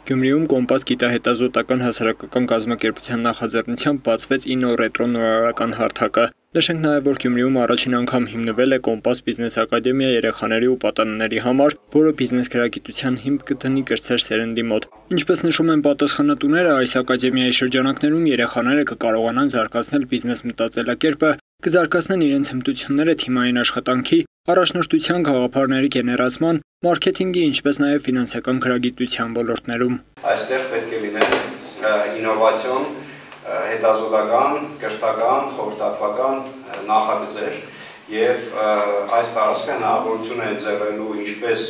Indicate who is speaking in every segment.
Speaker 1: Գյումրիում Կոմպաս գիտահետազոտական հասարակական կազմակերպության նախաձեռնությամբ բացվեց Inno Retro նորարարական հարթակը։ Նշենք նաև, որ Գյումրիում առաջին անգամ հիմնվել է Կոմպաս բիզնես ակադեմիա երեխաների ու պատանիների համար, որը բիզնես գրագիտության հիմք կդնի կրտսեր սերնդի մոտ։ Ինչպես նշում են պատասխանատուները, այս ակադեմիայի շրջանակներում երեխաները կկարողանան զարգացնել բիզնես մտածելակերպը, կզարգացնեն իրենց հմտությունները թիմային աշխատանքի, առաջնորդության գաղափարների գեներացման, մարքեթինգի, ինչպես նաև ֆինանսական գրագիտության ոլորտներում։
Speaker 2: Այստեղ պետք է լինեն ինովացիոն, հետազոտական, կրթական, խորհրդատվական նախագծեր եւ այս տարածքը հնարավորություն է ընձեռելու ինչպես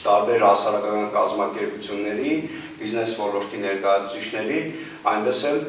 Speaker 2: տարբեր հասարակական կազմակերպությունների, բիզնես ոլորտի ներկայացուցիչների, այնպես էլ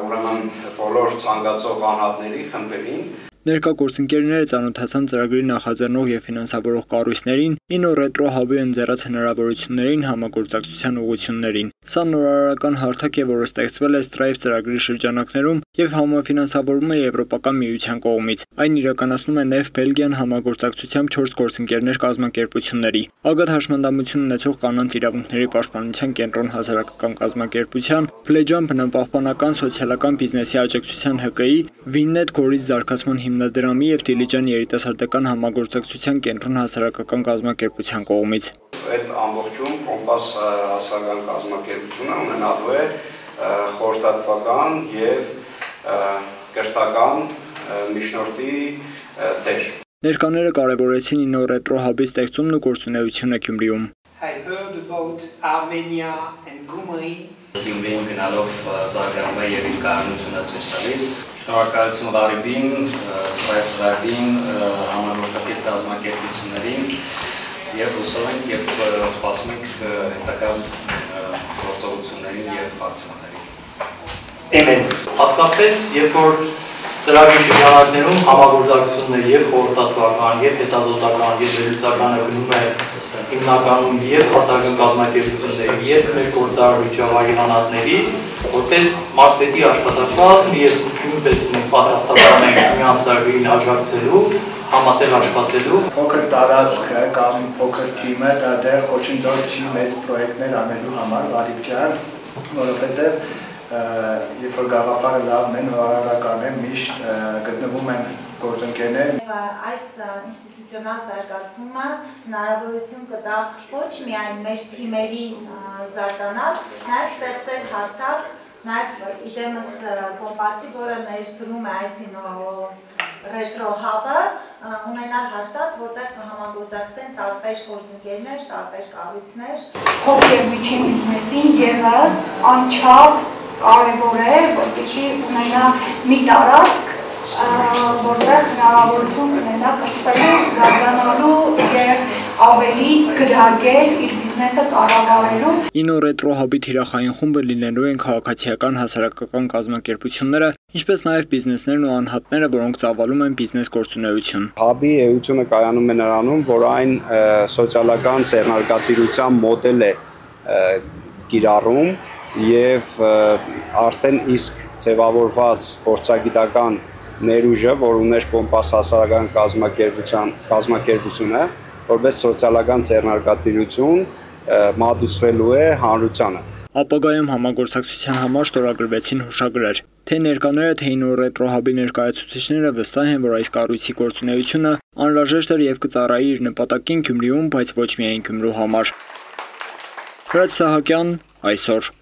Speaker 2: ուրեմն բոլոր ցանկացող անհատների խմբերին։
Speaker 1: Ներկա գործընկերները ծանոթացան ծրագրի նախաձեռնող եւ ֆինանսավորող կառույցներին, Inno Retro Hub-ի ընձեռած հնարավորություններին, համագործակցության ուղղություններին։ Սա նորարարական հարթակ է, որը ստեղծվել է Strive ծրագրի շրջանակներում եւ համաֆինանսավորվում է Եվրոպական միության կողմից։ Այն իրականացնում է NEF Belgian համագործակցությամբ 4 գործընկերներ կազմակերպությունների՝ Ագատ հաշմանդամություն ունեցող կանանց իրավունքների պաշտպանության կենտրոն հասարակական կազմակերպության, Pledge-ան բնապահպանական սոցիալական բիզնեսի աջակցության ՀԿ-ի, Winnet Գորիս զարգացման հիմնադրամի եւ Diligent երիտասարդական համագործակցության կենտրոն հասարակական կազմակերպության կողմից։
Speaker 2: Այդ ամբողջում Կոմպաս հասարակական կազմակերպությունը ունենալու է խորհրդատվական եւ կրթական միջնորդի դեր։
Speaker 1: Ներկաները կարևորեցին Inno Retro Hub-ի ստեղծումն ու գործունեությունը Գյումրիում։
Speaker 3: I heard about Armenia and Gyumri.
Speaker 4: Գյումրիին գնալով զարգանում է եւ իր կարողությունները ցույց տալիս։ Շնորհակալություն Լարիբին, Strive ծրագրին, համագործակից կազմակերպություններին եւ հուսով ենք եւ սպասում ենք հետագա գործողություններին եւ հարցումներին։
Speaker 5: Էմեն, հատկապես երբ որ ծրագրի շրջանակներում համագործակցություններ եւ խորհրդատվական, եւ հետազոտական, եւ վերլուծականը գնում է հիմնականում եւ հասարակական կազմակերպությունների եւ մեր գործարար միջավայրի անհատների, որպես մարզպետի աշխատակցում ես նույնպես պատրաստական ենք միան ծրագրին աջակցելու, համատեղ աշխատելու։
Speaker 6: Փոքր տարածքը կամ փոքր թիմը դա դեռ ոչինչ չի մեծ պրոյեկտներ անելու համար Լարիբյան, որովհետեւ երբ որ գաղափարը լավն է, նորարարական է, միշտ գտնվում են գործընկերներ։
Speaker 7: Այս ինստիտուցիոնալ զարգացումը հնարավորություն կտա ոչ միայն մեր թիմերի զարգանալ, նաև ստեղծել հարթակ, նաև իդեմս Կոմպասի, որը ներդրում է այս Retro Hub-ը, ունենալ հարթակ, որտեղ կհամագործակցեն տարբեր գործընկերներ, տարբեր կառույցներ։
Speaker 8: Փոքր միջին բիզնեսին ևս անչափ կարևոր է, որպեսզի ունենա մի տարածք, որտեղ հնարավորություն ունենա կրթվելու, զարգանալու եւ ավելի գրագել իր բիզնեսը կառավարելու։
Speaker 1: Inno Retro Hub-ի թիրախային խումբը լինելու են քաղաքացիական հասարակական կազմակերպությունները, ինչպես նաև բիզնեսներն ու անհատները, որոնք ծավալում են բիզնես գործունեություն։
Speaker 2: Hub-ի էությունը կայանում է նրանում, որ այն սոցիալական ձեռնարկատիրության մոդել է կիրառում եւ արդեն իսկ ձևավորված փորձագիտական ներուժը, որ ուներ Կոմպաս հասարակական կազմակերպությունը, որպես սոցիալական ձեռնարկատիրություն մատուցվելու է հանրությանը։
Speaker 1: Ապագայում համագործակցության համար ստորագրվեցին հուշագրեր։ Թե ներկաները, թե Inno Retro Hub-ի ներկայացուցիչները վստահ են, որ այս կառույցի գործունեությունը անհրաժեշտ է եւ կծառայի իր նպատակին Գյումրիում, բայց ոչ միայն Գյումրու համար։ Հրաչ Սահակյան, այսօր։